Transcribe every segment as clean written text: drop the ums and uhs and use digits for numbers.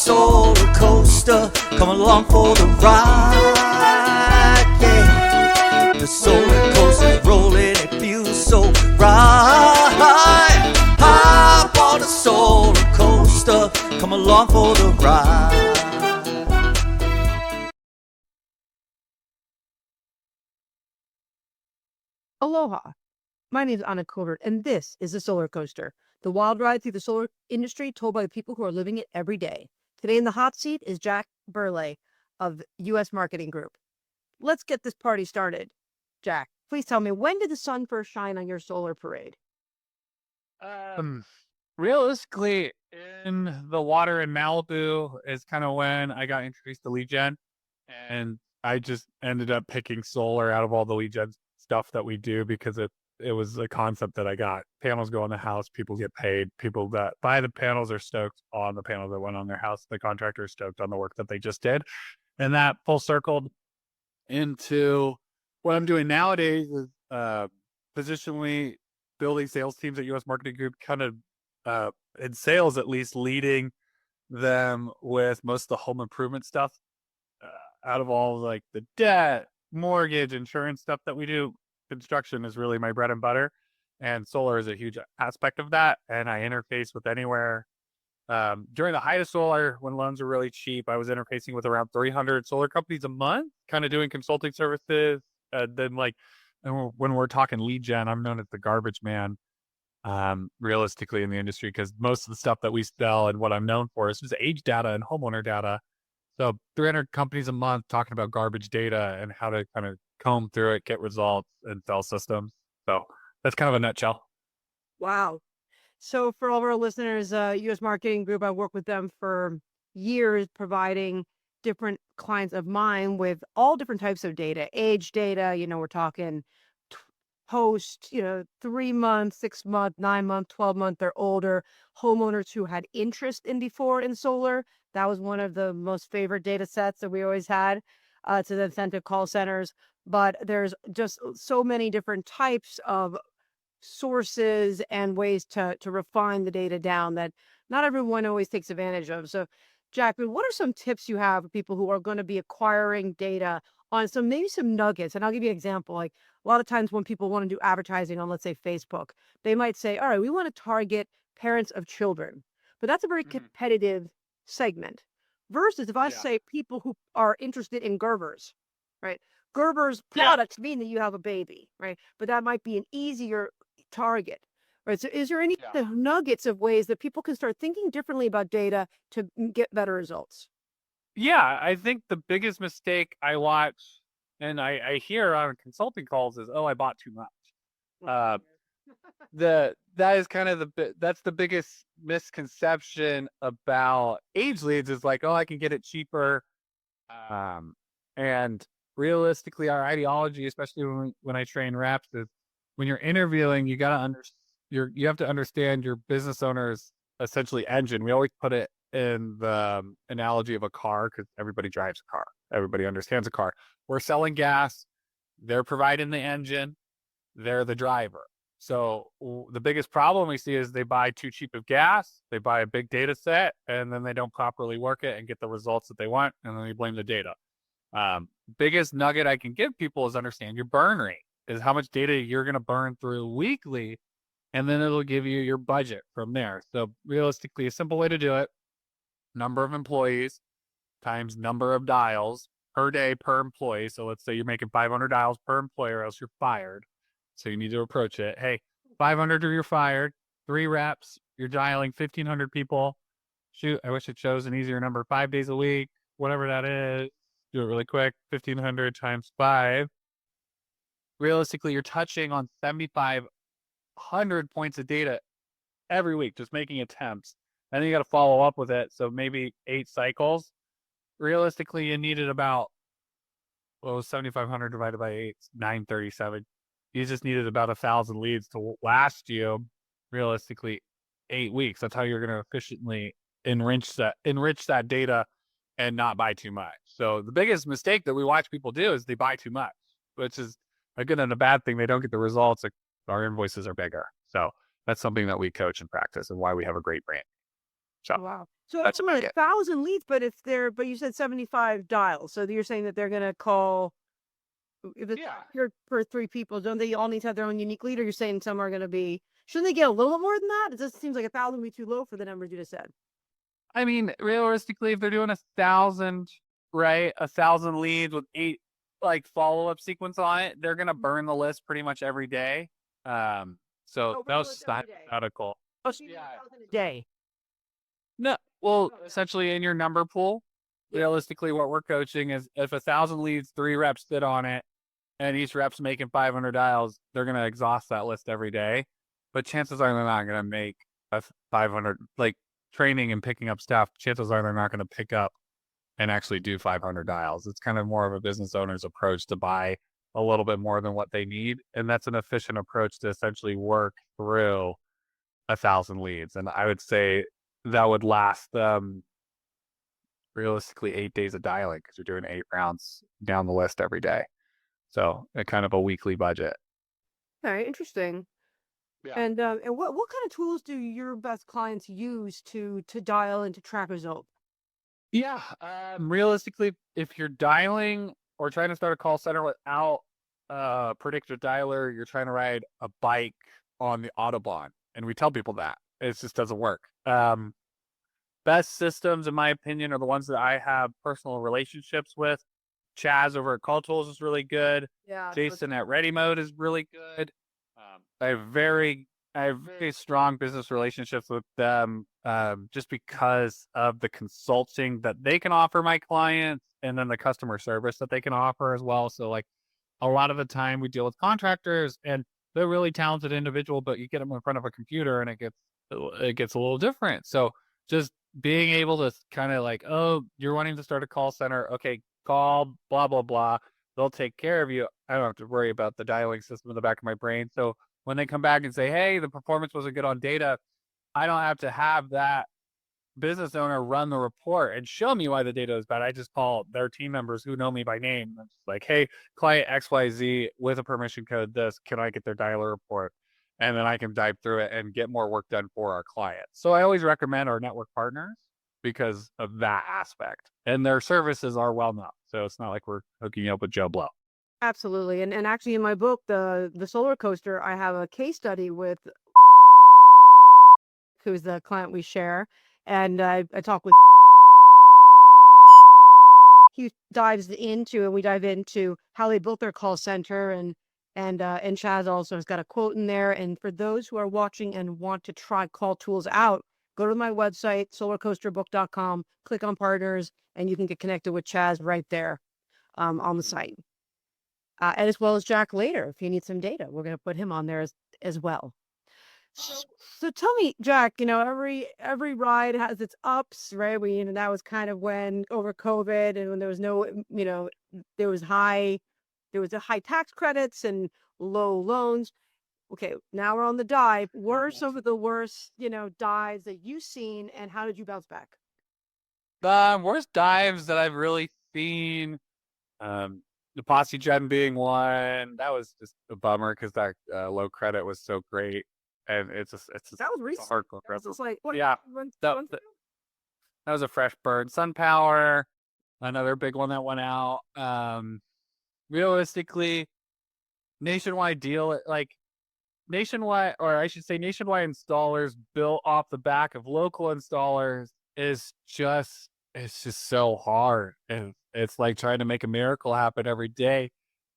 solar coaster. Come along for the ride, yeah. The solar coaster's rolling, it feels so right. Hop on the solar coaster. Come along for the ride. Aloha. My name is Anna Covert, and this is the Solar Coaster, the wild ride through the solar industry told by the people who are living it every day. Today in the hot seat is Jack Burleigh of U.S. Marketing Group. Let's get this party started. Jack, please tell me, when did the sun first shine on your solar parade? Realistically, in the water in Malibu is kind of when I got introduced to lead gen, and I just ended up picking solar out of all the lead gen stuff that we do because it was a concept that I got. Panels go on the house, people get paid. People that buy the panels are stoked on the panels that went on their house. The contractor is stoked on the work that they just did, and that full circled into what I'm doing nowadays is positionally building sales teams at U.S. Marketing Group, kind of in sales at least, leading them with most of the home improvement stuff. Out of all like the debt, mortgage, insurance stuff that we do, construction is really my bread and butter, and solar is a huge aspect of that. And I interface with anywhere. During the height of solar, when loans were really cheap, I was interfacing with around 300 solar companies a month, kind of doing consulting services. Then when we're talking lead gen, I'm known as the garbage man, realistically in the industry, because most of the stuff that we sell and what I'm known for is just age data and homeowner data. So 300 companies a month talking about garbage data and how to kind of comb through it, get results, and sell systems. So that's kind of a nutshell. Wow. So for all of our listeners, U.S. Marketing Group, I worked with them for years, providing different clients of mine with all different types of data, age data. We're talking post, 3 month, 6 month, 9 month, 12 month, or older homeowners who had interest in before in solar. That was one of the most favorite data sets that we always had to then send to call centers. But there's just so many different types of sources and ways to refine the data down that not everyone always takes advantage of. So, Jack, what are some tips you have for people who are going to be acquiring data on maybe some nuggets? And I'll give you an example. Like a lot of times when people want to do advertising on, let's say, Facebook, they might say, all right, we want to target parents of children, but that's a very competitive segment versus if I say people who are interested in Gerbers, right? Gerber's products mean that you have a baby, right? But that might be an easier target, right? So is there any nuggets of ways that people can start thinking differently about data to get better results? Yeah, I think the biggest mistake I watch and I hear on consulting calls is, oh, I bought too much. That is kind of that's the biggest misconception about age leads is like, oh, I can get it cheaper. And realistically, our ideology, especially when I train reps, is when you're interviewing, you have to understand your business owner's essentially engine. We always put it in the analogy of a car because everybody drives a car. Everybody understands a car. We're selling gas. They're providing the engine. They're the driver. So the biggest problem we see is they buy too cheap of gas. They buy a big data set, and then they don't properly work it and get the results that they want, and then they blame the data. Biggest nugget I can give people is understand your burn rate, is how much data you're going to burn through weekly, and then it'll give you your budget from there. So realistically, a simple way to do it, number of employees times number of dials per day per employee. So let's say you're making 500 dials per employee or else you're fired. So you need to approach it. Hey, 500 or you're fired, 3 reps, you're dialing 1,500 people. Shoot, I wish it shows an easier number, 5 days a week, whatever that is. Do it really quick, 1,500 times 5. Realistically, you're touching on 7,500 points of data every week, just making attempts. And then you got to follow up with it. So maybe 8 cycles. Realistically, you needed about, 7,500 divided by 8, 937. You just needed about 1,000 leads to last you, realistically, 8 weeks. That's how you're going to efficiently enrich that data and not buy too much. So the biggest mistake that we watch people do is they buy too much, which is a good and a bad thing. They don't get the results. Our invoices are bigger. So that's something that we coach and practice and why we have a great brand. So. Wow. So That's it's about about it. 1,000 leads, but but you said 75 dials. So you're saying that they're going to call, if it's Yeah. here per 3 people, don't they all need to have their own unique lead? Or you're saying some are going to be, shouldn't they get a little bit more than that? It just seems like 1,000 would be too low for the numbers you just said. I mean, realistically, if they're doing 1,000, right, 1,000 leads with 8 like follow-up sequence on it, they're gonna burn the list pretty much every day. So Oh, that burn the was list just every day. hypothetical. Oh, so you need 1,000 a day. No, well, Oh, essentially in your number pool, realistically, what we're coaching is if 1,000 leads, 3 reps sit on it, and each rep's making 500 dials, they're gonna exhaust that list every day. But chances are they're not gonna make a 500 like training and picking up staff. Chances are they're not gonna pick up and actually do 500 dials. It's kind of more of a business owner's approach to buy a little bit more than what they need, and that's an efficient approach to essentially work through 1,000 leads. And I would say that would last them realistically 8 days of dialing because you're doing 8 rounds down the list every day. So a kind of a weekly budget. okay, interesting. Yeah. And what kind of tools do your best clients use to dial and to track results? Yeah. Realistically, if you're dialing or trying to start a call center without a predictor dialer, you're trying to ride a bike on the Autobahn. And we tell people that. It just doesn't work. Best systems, in my opinion, are the ones that I have personal relationships with. Chaz over at Call Tools is really good. Yeah. Jason at Ready Mode is really good. I have very strong business relationships with them, just because of the consulting that they can offer my clients, and then the customer service that they can offer as well. So, like a lot of the time, we deal with contractors, and they're really talented individual, but you get them in front of a computer, and it gets a little different. So, just being able to kind of like, oh, you're wanting to start a call center, okay, call blah blah blah. They'll take care of you. I don't have to worry about the dialing system in the back of my brain. So when they come back and say, hey, the performance wasn't good on data, I don't have to have that business owner run the report and show me why the data is bad. I just call their team members who know me by name. And it's like, hey, client XYZ with a permission code this, can I get their dialer report? And then I can dive through it and get more work done for our client. So I always recommend our network partners because of that aspect. And their services are well known. So it's not like we're hooking you up with Joe Blow. Absolutely. And actually in my book, the solar coaster, I have a case study with who's the client we share. And I talk with he dives into and we dive into how they built their call center and Chaz also has got a quote in there. And for those who are watching and want to try call tools out, go to my website, solarcoasterbook.com, click on partners, and you can get connected with Chaz right there on the site. And as well as Jack later, if you need some data, we're going to put him on there as well. So tell me, Jack, every ride has its ups, right? That was kind of when over COVID and when there was no, there was a high tax credits and low loans. Okay, now we're on the dive. What are some of the worst, dives that you've seen and how did you bounce back? The worst dives that I've really seen, the Posse Gen being one, that was just a bummer because that low credit was so great. And it's That was it's a recent. hardcore That was wrestle. just like, what, Yeah, months that, ago? that was a fresh bird. Sun Power, another big one that went out. Realistically, nationwide deal, like nationwide, or I should say nationwide installers built off the back of local installers it's just so hard. And it's like trying to make a miracle happen every day.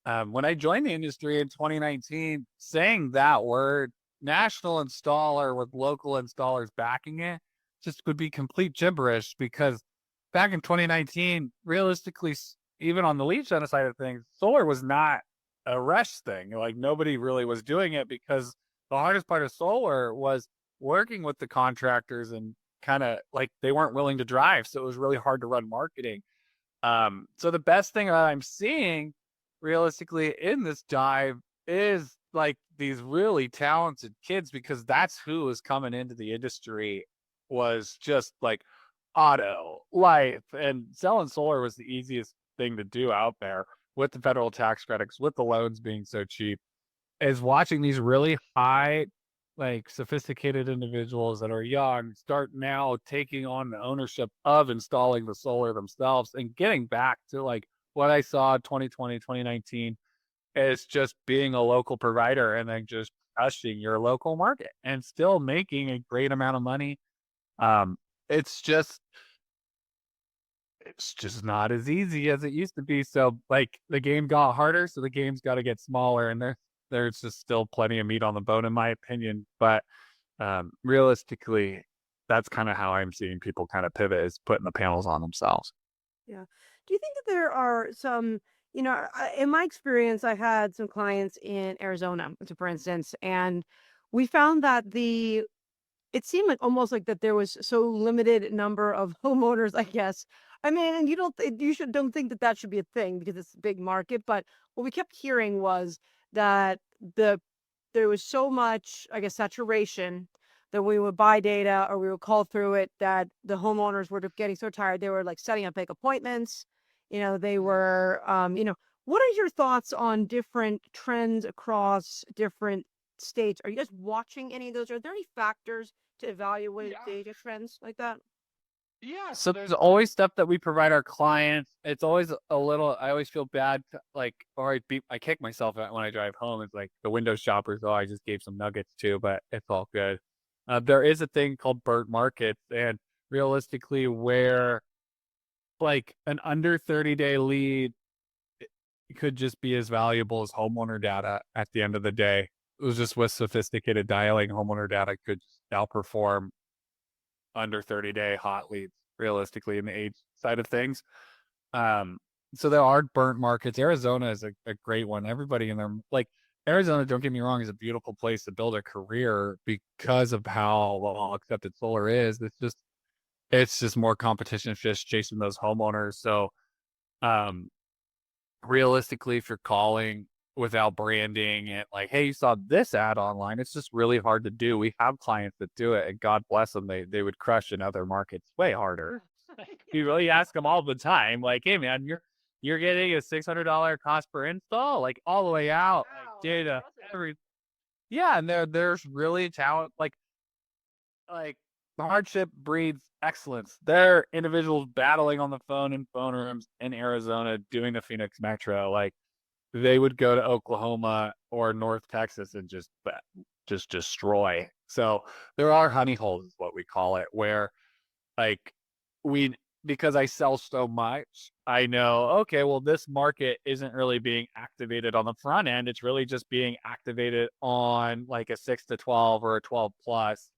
When I joined the industry in 2019, saying that word, national installer with local installers backing it, just would be complete gibberish because back in 2019, realistically, even on the lead gen side of things, solar was not a rush thing. Like nobody really was doing it because the hardest part of solar was working with the contractors and kind of like they weren't willing to drive. So it was really hard to run marketing. So the best thing that I'm seeing realistically in this dive is like these really talented kids because that's who is coming into the industry was just like auto life and selling solar was the easiest thing to do out there with the federal tax credits, with the loans being so cheap, is watching these really high like sophisticated individuals that are young start now taking on the ownership of installing the solar themselves and getting back to like what I saw 2020, 2019 is just being a local provider and then just crushing your local market and still making a great amount of money. Um, it's just it's just not as easy as it used to be. So like the game got harder, so the game's got to get smaller, and there's just still plenty of meat on the bone, in my opinion. But realistically, that's kind of how I'm seeing people kind of pivot is putting the panels on themselves. Yeah. Do you think that there are some, in my experience, I've had some clients in Arizona, so for instance, and we found that it seemed like almost like that there was so limited number of homeowners, I guess. I mean, and don't think that that should be a thing because it's a big market. But what we kept hearing was that there was so much, I guess, saturation that we would buy data or we would call through it that the homeowners were getting so tired they were like setting up fake appointments. They were, what are your thoughts on different trends across different states? Are you guys watching any of those? Are there any factors to evaluate Yeah. data trends like that? Yeah. So there's always stuff that we provide our clients. It's always a little, I always feel bad, like, or I kick myself when I drive home. It's like the window shoppers, I just gave some nuggets to, but it's all good. There is a thing called burnt markets, and realistically, where like an under 30-day lead could just be as valuable as homeowner data at the end of the day. It was just with sophisticated dialing, homeowner data could outperform under 30-day hot leads realistically in the age side of things. So there are burnt markets. Arizona is a great one. Everybody in there, like Arizona, don't get me wrong, is a beautiful place to build a career because of how well accepted solar is. It's just more competition, just chasing those homeowners. So um realistically, if you're calling without branding and like, hey, you saw this ad online, it's just really hard to do. We have clients that do it, and God bless them, they would crush in other markets way harder. You really ask them all the time, like, hey man, you're getting a $600 cost per install, like all the way out, like Wow, that's data, impressive. yeah, and there's really talent, like hardship breeds excellence. There are individuals battling on the phone in phone rooms in Arizona doing the Phoenix Metro. Like they would go to Oklahoma or North Texas and just destroy. So there are honey holes, is what we call it, where like we because I sell so much, I know, okay, well, this market isn't really being activated on the front end. It's really just being activated on like a 6 to 12 or a 12 plus,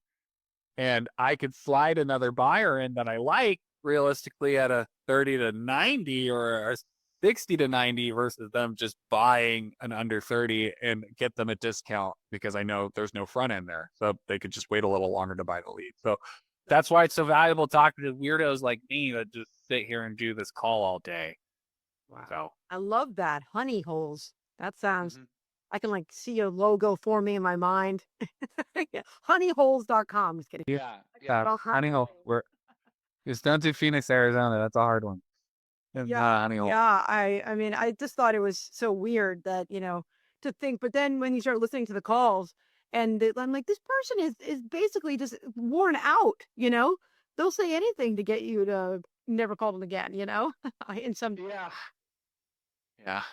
and I could slide another buyer in that I like realistically at a 30 to 90 or a 60 to 90 versus them just buying an under 30 and get them a discount because I know there's no front end there. So they could just wait a little longer to buy the lead. So that's why it's so valuable talking to weirdos like me that just sit here and do this call all day. Wow. So I love that. Honey holes. That sounds, mhm. I can like see a logo forming in my mind. Yeah. Honeyholes.com. Just kidding. Yeah, Okay, yeah. well, Honey hole. It's down to Phoenix, Arizona. That's a hard one. It's yeah, not a honey hole. yeah. I mean, I just thought it was so weird that, to think, but then when you start listening to the calls I'm like, this person is basically just worn out, They'll say anything to get you to never call them again, in some. Yeah. Yeah.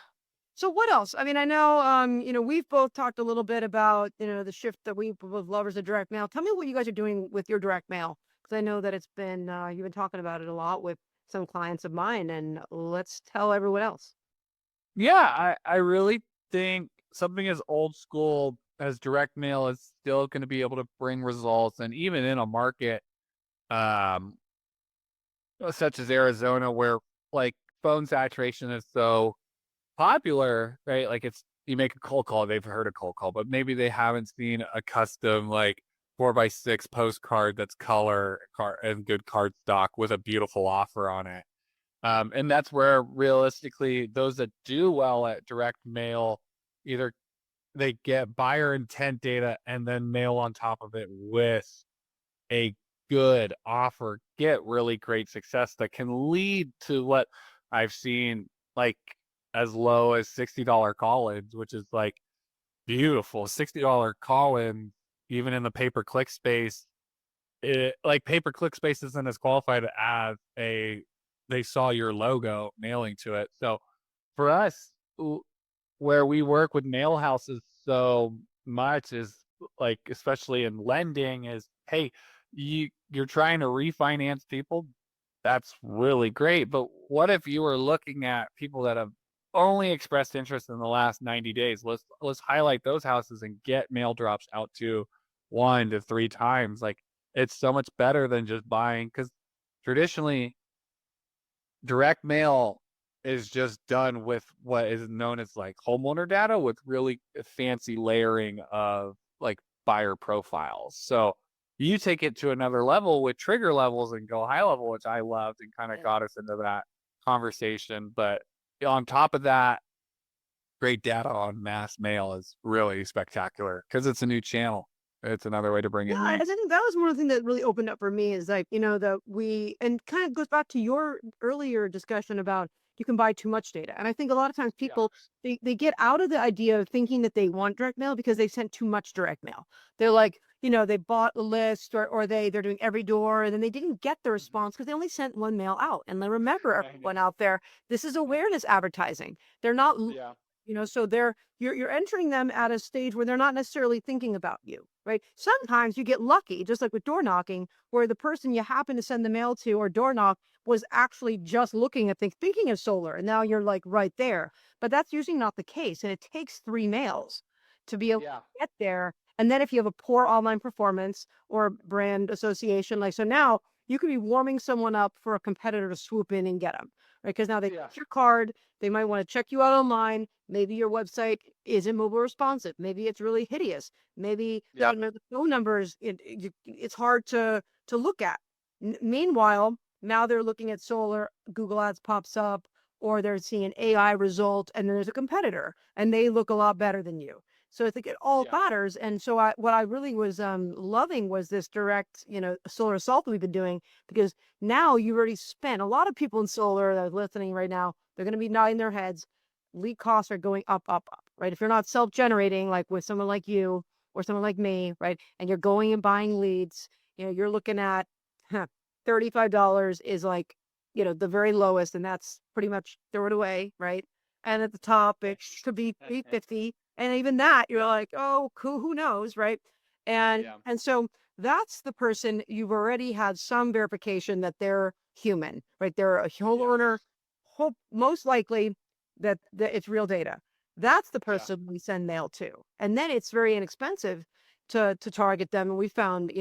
So what else? I mean, I know, we've both talked a little bit about, the shift that we both lovers of direct mail. Tell me what you guys are doing with your direct mail, because I know that you've been talking about it a lot with some clients of mine, and let's tell everyone else. Yeah, I really think something as old school as direct mail is still going to be able to bring results. And even in a market um, such as Arizona, where like phone saturation is so popular, right? Like you make a cold call, they've heard a cold call, but maybe they haven't seen a custom like 4x6 postcard that's color and good card stock with a beautiful offer on it. And that's where realistically those that do well at direct mail, either they get buyer intent data and then mail on top of it with a good offer, get really great success that can lead to what I've seen like as low as $60 call-ins, which is like beautiful. $60 call-in even in the pay-per-click space, like pay-per-click space isn't as qualified as they saw your logo mailing to it. So for us, where we work with mail houses so much is like, especially in lending, is hey, you're trying to refinance people. That's really great. But what if you were looking at people that have only expressed interest in the last 90 days? Let's highlight those houses and get mail drops out to 1 to 3 times. Like, it's so much better than just buying, because traditionally direct mail is just done with what is known as like homeowner data with really fancy layering of like buyer profiles. So you take it to another level with trigger levels and go high level, which I loved and kind of got us into that conversation. But on top of that, great data on mass mail is really spectacular because it's a new channel. It's another way to bring it Yeah, I in. think that was one of the things that really opened up for me is like, that and kind of goes back to your earlier discussion about you can buy too much data. And I think a lot of times Yeah. people, they get out of the idea of thinking that they want direct mail because they sent too much direct mail. They're like, they bought a list or they're doing every door and then they didn't get the response because they only sent one mail out. And then remember everyone out there, this is awareness advertising. They're not, Yeah. so you're entering them at a stage where they're not necessarily thinking about you, right? Sometimes you get lucky, just like with door knocking, where the person you happen to send the mail to or door knock was actually just looking at things, thinking of solar, and now you're like right there. But that's usually not the case, and it takes 3 mails to be able to Yeah. get there. And then if you have a poor online performance or brand association, like so now you could be warming someone up for a competitor to swoop in and get them, right? Because now they Yeah. get your card, they might want to check you out online. Maybe your website isn't mobile responsive. Maybe it's really hideous. Maybe Yep. the phone numbers it's hard to look at. Meanwhile, now they're looking at solar. Google Ads pops up, or they're seeing an AI result, and then there's a competitor, and they look a lot better than you. So I think it all Yeah. matters. And so what I really was loving was this direct, solar assault that we've been doing because now you've already spent a lot of people in solar that are listening right now. They're going to be nodding their heads. Lead costs are going up, up, up, right? If you're not self-generating, like with someone like you or someone like me, right? And you're going and buying leads, you're looking at $35 is like, the very lowest, and that's pretty much throw it away, right? And at the top, it could be 350. And even that, you're like, oh, cool, who knows, right? And Yeah. and so that's the person you've already had some verification that they're human, right? They're a homeowner, most likely that it's real data. That's the person we send mail to. And then it's very inexpensive to target them. And we found,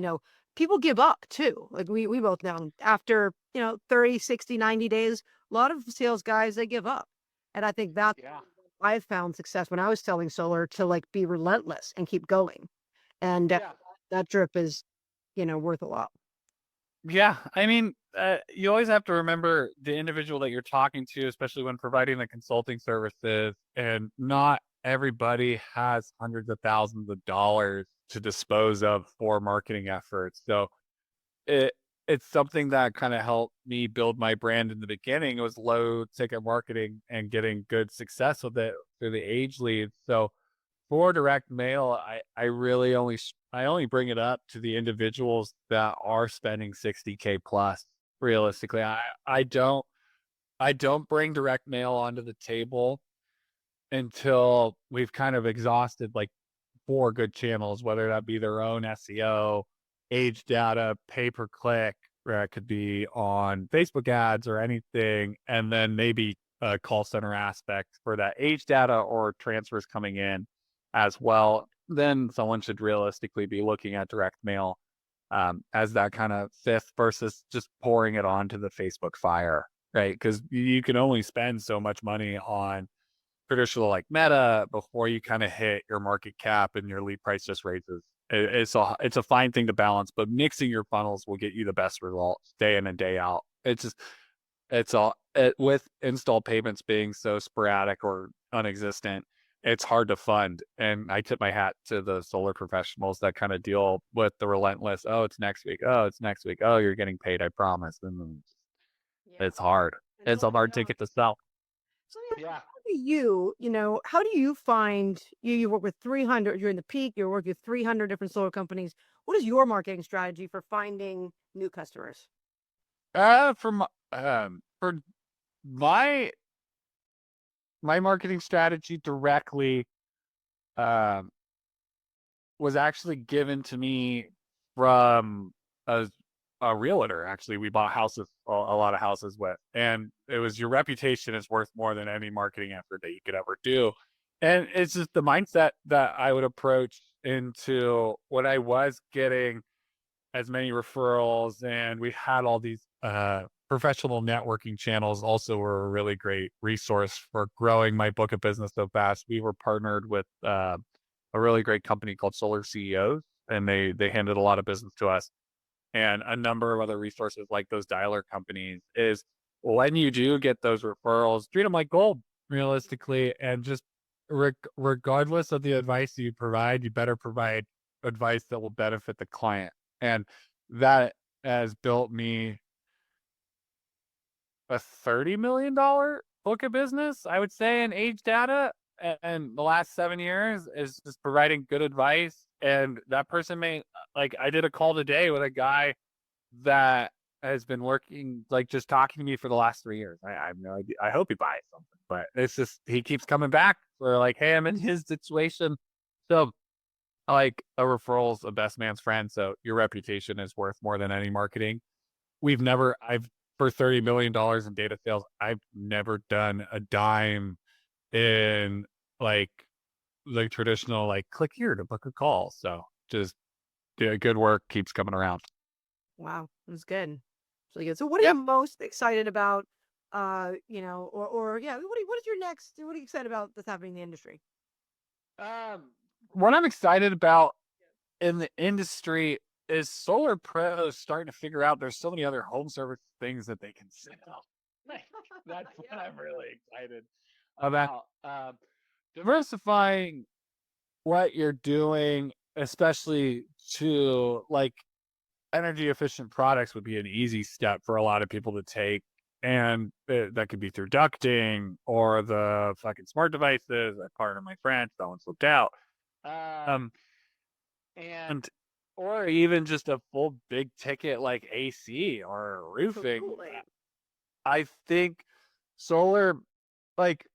people give up too. Like we both know after, 30, 60, 90 days, a lot of sales guys, they give up. And I think that's Yeah. I've found success when I was selling solar to like be relentless and keep going. And Yeah. that drip is, worth a lot. Yeah, I mean, you always have to remember the individual that you're talking to, especially when providing the consulting services. And not everybody has hundreds of thousands of dollars to dispose of for marketing efforts. So it it's something that kind of helped me build my brand in the beginning. It was low ticket marketing and getting good success with it through the age leads. So for direct mail, I only bring it up to the individuals that are spending 60K plus. Realistically, I don't bring direct mail onto the table until we've kind of exhausted like 4 good channels, whether that be their own SEO, age data, pay per click, or it could be on Facebook ads or anything, and then maybe a call center aspect for that age data or transfers coming in as well. Then someone should realistically be looking at direct mail as that kind of fifth versus just pouring it onto the Facebook fire, right? Because you can only spend so much money on traditional like Meta before you kind of hit your market cap and your lead price just raises. It's a fine thing to balance, but mixing your funnels will get you the best results day in and day out. With install payments being so sporadic or non-existent, it's hard to fund. And I tip my hat to the solar professionals that kind of deal with the relentless, oh, it's next week. Oh, it's next week. Oh, you're getting paid, I promise. And then Yeah. it's hard. And It's a hard ticket to sell. So Yeah. how do you find you work with 300, you're in the peak, you're working with 300 different solar companies. What is your marketing strategy for finding new customers? For my marketing strategy directly um was actually given to me from a realtor. Actually, we bought houses, a lot of houses with, and it was, your reputation is worth more than any marketing effort that you could ever do. And it's just the mindset that I would approach into when I was getting as many referrals, and we had all these professional networking channels also were a really great resource for growing my book of business so fast. We were partnered with a really great company called Solar CEOs, and they handed a lot of business to us. And a number of other resources like those dialer companies is, when you do get those referrals, treat them like gold, realistically, and just regardless of the advice you provide, you better provide advice that will benefit the client. And that has built me a $30 million book of business, I would say, in age data. And the last 7 years is just providing good advice. And that person may, like, I did a call today with a guy that has been working, like, just talking to me for the last 3 years. I have no idea. I hope he buys something, but it's just, he keeps coming back for, like, hey, I'm in his situation. So, like, a referral's a best man's friend. So your reputation is worth more than any marketing. I've, for $30 million in data sales, I've never done a dime in, like, the traditional, like, click here to book a call. So just, yeah, good work keeps coming around. Wow, that's good. It's really good. So what are you Yep. most excited about? Or yeah, what is your next? What are you excited about that's happening in the industry? What I'm excited about in the industry is Solar Pro is starting to figure out there's so many other home service things that they can sell. That's what I'm really excited about. Diversifying what you're doing, especially to, like, energy efficient products, would be an easy step for a lot of people to take. And that could be through ducting or the fucking smart devices. I partner my friend, that one slipped out. Um, and or even just a full big ticket like AC or roofing. Absolutely. I think solar, like,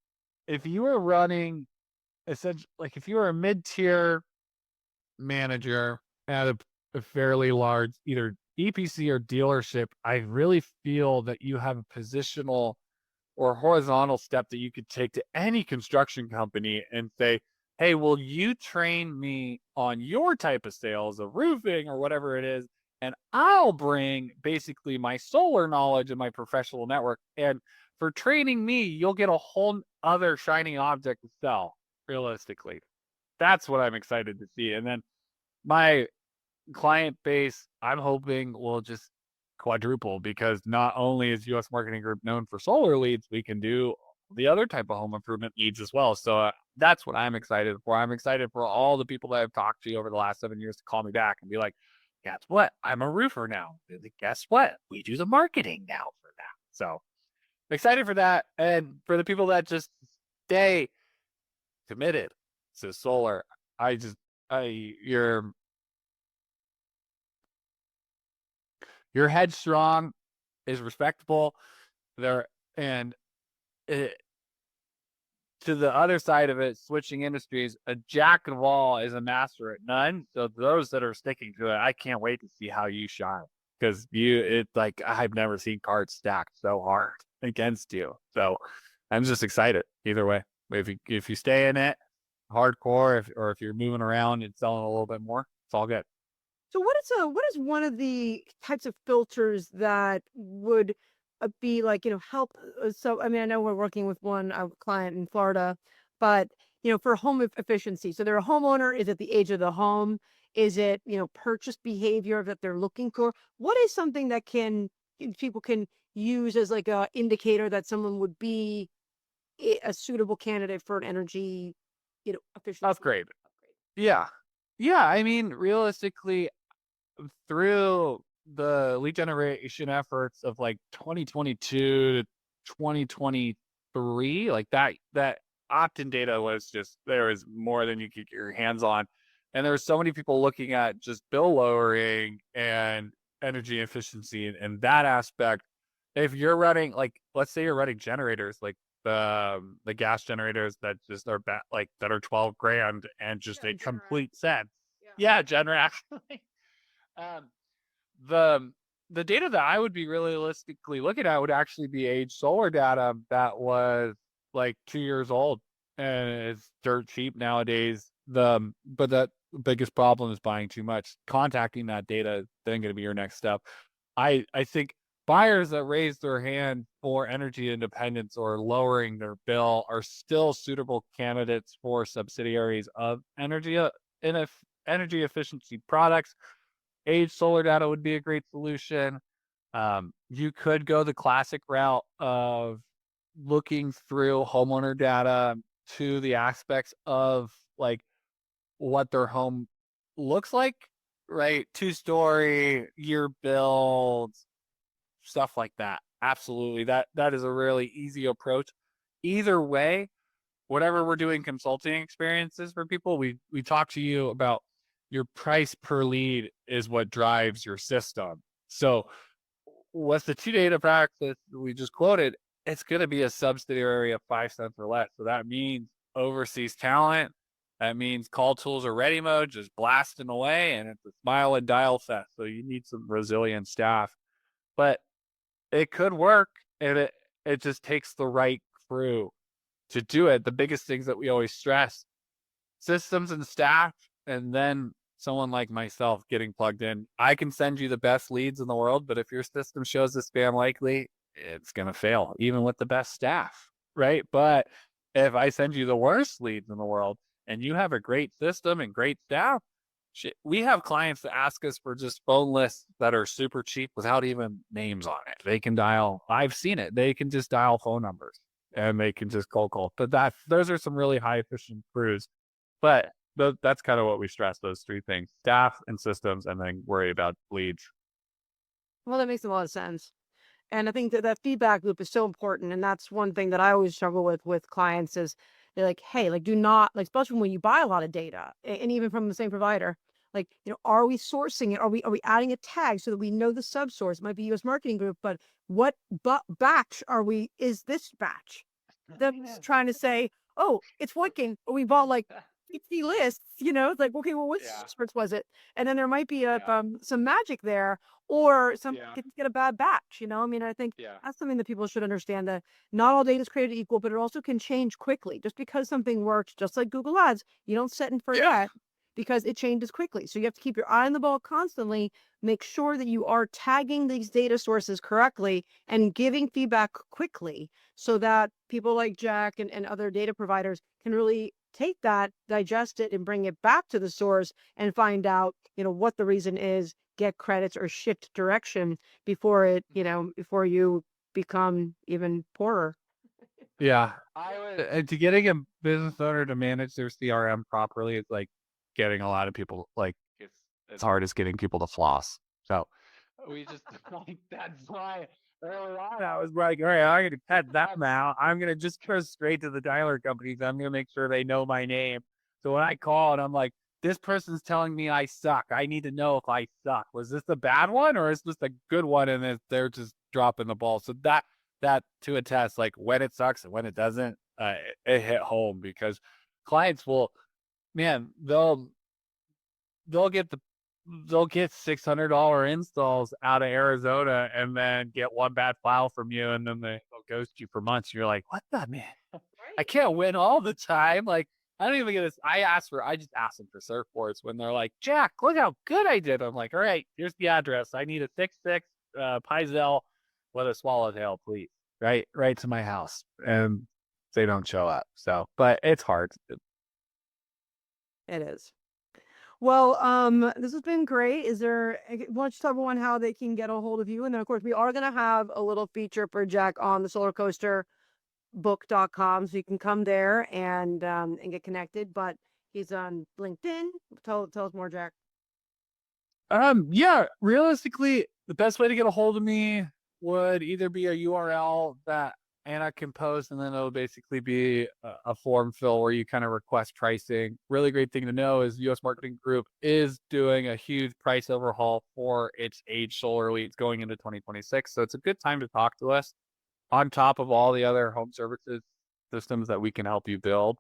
if you were running, essentially, like, if you were a mid-tier manager at a fairly large either EPC or dealership, I really feel that you have a positional or horizontal step that you could take to any construction company and say, hey, will you train me on your type of sales of roofing or whatever it is? And I'll bring basically my solar knowledge and my professional network. And for training me, you'll get a whole other shiny object to sell, realistically. That's what I'm excited to see. And then my client base, I'm hoping, will just quadruple, because not only is US Marketing Group known for solar leads, we can do the other type of home improvement leads as well. So that's what I'm excited for. I'm excited for all the people that I've talked to over the last 7 years to call me back and be like, guess what? I'm a roofer now. Guess what? We do the marketing now for that. So excited for that. And for the people that just stay committed to solar, I just, your headstrong is respectable there. And it, to the other side of it, switching industries, a jack of all is a master at none. So those that are sticking to it, I can't wait to see how you shine, because it's like, I've never seen cards stacked so hard against you. So I'm just excited either way. If you stay in it hardcore, or if you're moving around and selling a little bit more, it's all good. So what is one of the types of filters that would be like, help? So, I mean, I know we're working with one client in Florida, but, for home efficiency. So they're a homeowner. Is it the age of the home? Is it, purchase behavior that they're looking for? What is something that people can use as like a indicator that someone would be a suitable candidate for an energy, efficiency Upgrade. Yeah. Yeah. I mean, realistically, through the lead generation efforts of like 2022 to 2023, 3, like that opt-in data was just, there was more than you could get your hands on. And there were so many people looking at just bill lowering and energy efficiency and that aspect. If you're running, like, let's say you're running generators, like the gas generators that just are like that are 12 grand and just Yeah, make Generac. complete sense. Yeah. Yeah, Generac. um, the the data that I would be realistically looking at would actually be age solar data that was like 2 years old and it's dirt cheap nowadays. But the biggest problem is buying too much. Contacting that data is then going to be your next step. I think buyers that raise their hand for energy independence or lowering their bill are still suitable candidates for subsidiaries of energy efficiency products. Age solar data would be a great solution. You could go the classic route of looking through homeowner data to the aspects of like what their home looks like, right? 2-story, year build, stuff like that. Absolutely. That is a really easy approach. Either way, whatever we're doing consulting experiences for people, we talk to you about your price per lead is what drives your system. So with the 2 data practice we just quoted, it's going to be a subsidiary of 5 cents or less. So that means overseas talent. That means call tools are ready mode, just blasting away, and it's a smile and dial fest. So you need some resilient staff, but it could work, and it just takes the right crew to do it. The biggest things that we always stress: systems and staff, and then someone like myself getting plugged in. I can send you the best leads in the world, but if your system shows as spam likely, it's going to fail, even with the best staff, right? But if I send you the worst leads in the world and you have a great system and great staff, we have clients that ask us for just phone lists that are super cheap without even names on it. They can dial, I've seen it, they can just dial phone numbers and they can just cold call. But those are some really high efficient crews. But that's kind of what we stress, those 3 things: staff and systems, and then worry about leads. Well, that makes a lot of sense. And I think that that feedback loop is so important. And that's one thing that I always struggle with clients is they're like, hey, like do not like, especially when you buy a lot of data and even from the same provider, like, are we sourcing it? Are we adding a tag so that we know the subsource? It might be US Marketing Group, but what batch is this batch? That's trying to say, oh, it's working. But we bought like 50 lists, it's like, okay, well, which Yeah. source was it? And then there might be Yeah. some magic there or some Yeah. get a bad batch, I mean, I think Yeah. that's something that people should understand that not all data is created equal, but it also can change quickly. Just because something works, just like Google Ads, you don't set and forget because it changes quickly. So you have to keep your eye on the ball constantly, make sure that you are tagging these data sources correctly and giving feedback quickly so that people like Jack and other data providers can really take that, digest it, and bring it back to the source and find out, what the reason is, get credits or shift direction before before you become even poorer. Yeah. I would, to getting a business owner to manage their CRM properly is like getting a lot of people, like, it's as hard as getting people to floss. So we just, like, that's why early on I was like, all right, I'm going to cut them out. I'm going to just go straight to the dialer companies. I'm going to make sure they know my name. So when I call and I'm like, this person's telling me I suck, I need to know if I suck. Was this a bad one or is this a good one? And they're just dropping the ball. So that to attest, like, when it sucks and when it doesn't, it hit home, because clients will, man, they'll get $600 installs out of Arizona and then get one bad file from you, and then they'll ghost you for months. You're like, what the man? I can't win all the time. Like, I don't even get this. I just ask them for Surfboards when they're like, Jack, look how good I did. I'm like, all right, here's the address. I need a 66 Pizell with a swallowtail, please. Right to my house. And they don't show up. So, but it's hard. It is. Well, this has been great. Why don't you tell everyone how they can get a hold of you? And then, of course, we are going to have a little feature for Jack on the solarcoasterbook.com. So you can come there and get connected. But he's on LinkedIn. Tell us more, Jack. Yeah, realistically, the best way to get a hold of me would either be a URL that Anna Compose, and then it'll basically be a form fill where you kind of request pricing. Really great thing to know is US Marketing Group is doing a huge price overhaul for its Age Solar Leads going into 2026. So it's a good time to talk to us on top of all the other home services systems that we can help you build.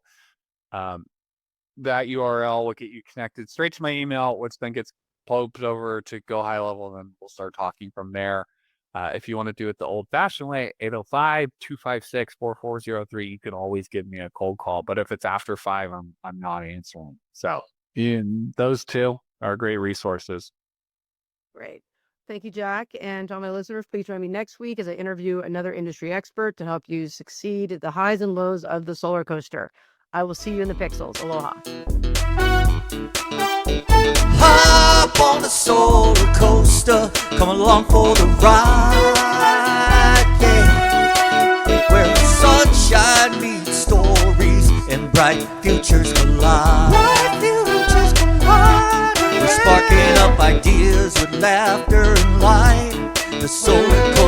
That URL will get you connected straight to my email, which then gets poked over to Go High Level, and then we'll start talking from there. If you want to do it the old-fashioned way, 805-256-4403, you can always give me a cold call. But if it's after 5, I'm not answering. So those two are great resources. Great. Thank you, Jack. And to all my listeners, please join me next week as I interview another industry expert to help you succeed at the highs and lows of the solar coaster. I will see you in the pixels. Aloha. Hop on the solar coaster, come along for the ride, yeah. Where sunshine meets stories and bright futures collide. We're sparking up ideas with laughter and light. The solar coaster